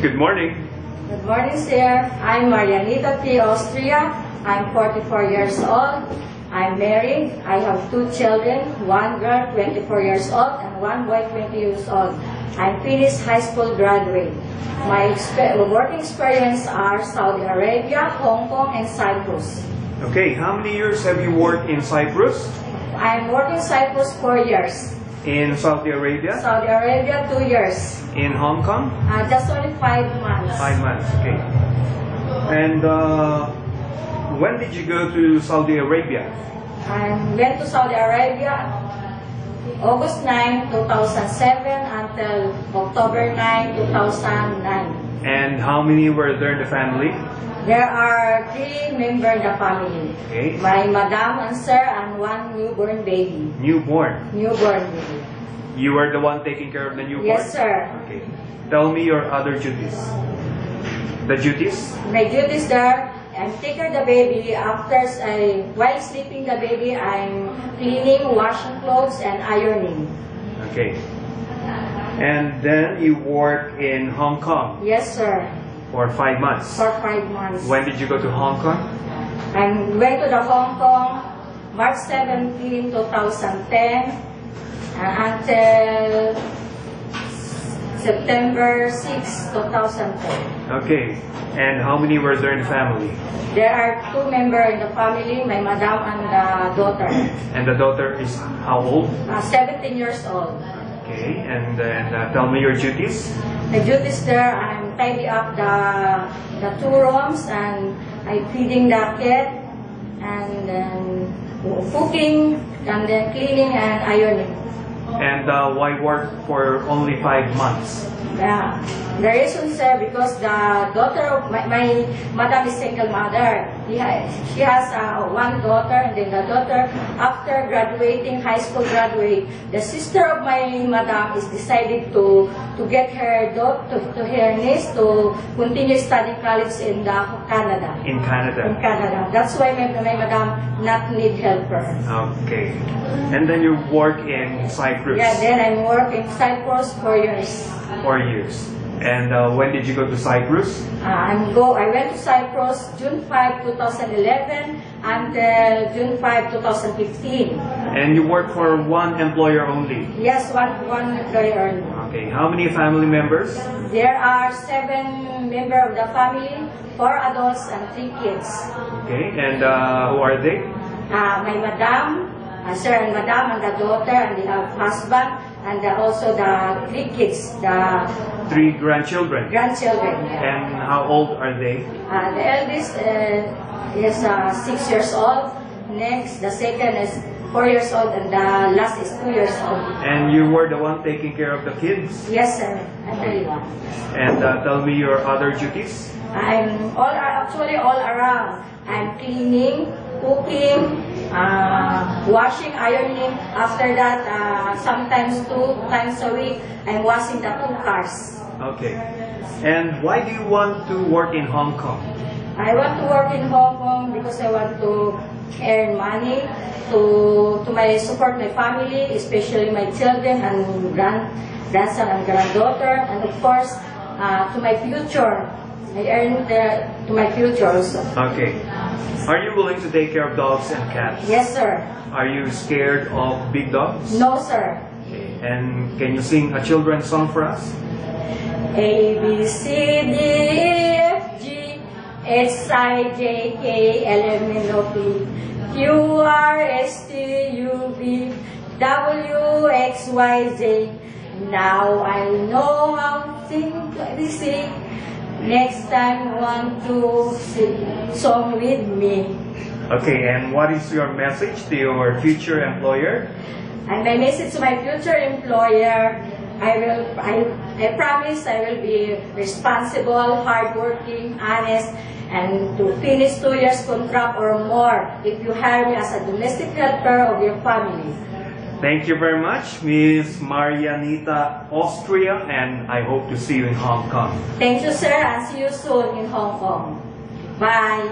Good morning. Good morning, sir. I'm Marianita P. Austria. I'm 44 years old. I'm married. I have 2 children, 1 girl, 24 years old, and 1 boy, 20 years old. I'm finished high school graduate. My working experience are Saudi Arabia, Hong Kong, and Cyprus. Okay, how many years have you worked in Cyprus? I'm working Cyprus 4 years. In Saudi Arabia? Saudi Arabia 2 years. In Hong Kong? Just only 5 months. 5 months, okay. And when did you go to Saudi Arabia? I went to Saudi Arabia August 9, 2007 until October 9, 2009. And how many were there in the family? There are 3 members in the family. Okay. My madam and sir and 1 newborn baby. Newborn. Newborn baby. You were the one taking care of the newborn? Yes, sir. Okay. Tell me your other duties. The duties? My duties there, I'm taking care of the baby. While sleeping the baby, I'm cleaning, washing clothes, and ironing. Okay. And then you work in Hong Kong? Yes, sir. For 5 months? For 5 months. When did you go to Hong Kong? I went to the Hong Kong March 17, 2010 until September 6, 2010. Okay. And how many were there in the family? There are 2 members in the family, my madam and the daughter. And the daughter is how old? 17 years old. Okay. And then tell me your duties. The duties there, I'm tidy up the 2 rooms and I'm feeding the kid and then cooking and then cleaning and ironing. And why work for only 5 months? The reason, sir, because the daughter of my madam is single mother. She has 1 daughter, and then the daughter, after graduating, high school graduate, the sister of my madam is decided to get her to her niece to continue studying college in Canada. In Canada? In Canada. That's why my madam not need helper. Okay. And then you work in Cyprus? Yeah, then I'm working Cyprus 4 years. 4 years. And when did you go to Cyprus? I went to Cyprus June 5, 2011 until June 5, 2015. And you work for 1 employer only? Yes, one employer only. Okay. How many family members? There are 7 members of the family, 4 adults and 3 kids. Okay. And who are they? My madam, sir and madam, and the daughter and the husband, and also the 3 kids, the 3 grandchildren? Grandchildren, yeah. And how old are they? The eldest is 6 years old. Next, the second is 4 years old, and the last is 2 years old. And you were the one taking care of the kids? Yes, sir. I'm the one. And tell me your other duties? I'm actually all around. I'm cleaning, cooking, washing, ironing. After that, sometimes 2 times a week, I'm washing the 2 cars. Okay. And why do you want to work in Hong Kong? I want to work in Hong Kong because I want to earn money to support my family, especially my children and grandson and granddaughter, and of course to my future. I earn to my future also. Okay. Are you willing to take care of dogs and cats? Yes, sir. Are you scared of big dogs? No, sir. Okay. And can you sing a children's song for us? A, B, C, D, E, F, G, H, I, J, K, L, M, N, O, P, Q, R, S, T, U, V, W, X, Y, Z. Now I know how to sing. Next time, want to sing song with me. Okay, and what is your message to your future employer? And my message to my future employer, I promise I will be responsible, hardworking, honest, and to finish 2 years contract or more if you hire me as a domestic helper of your family. Thank you very much, Ms. Marianita Austria, and I hope to see you in Hong Kong. Thank you, sir, and see you soon in Hong Kong. Bye.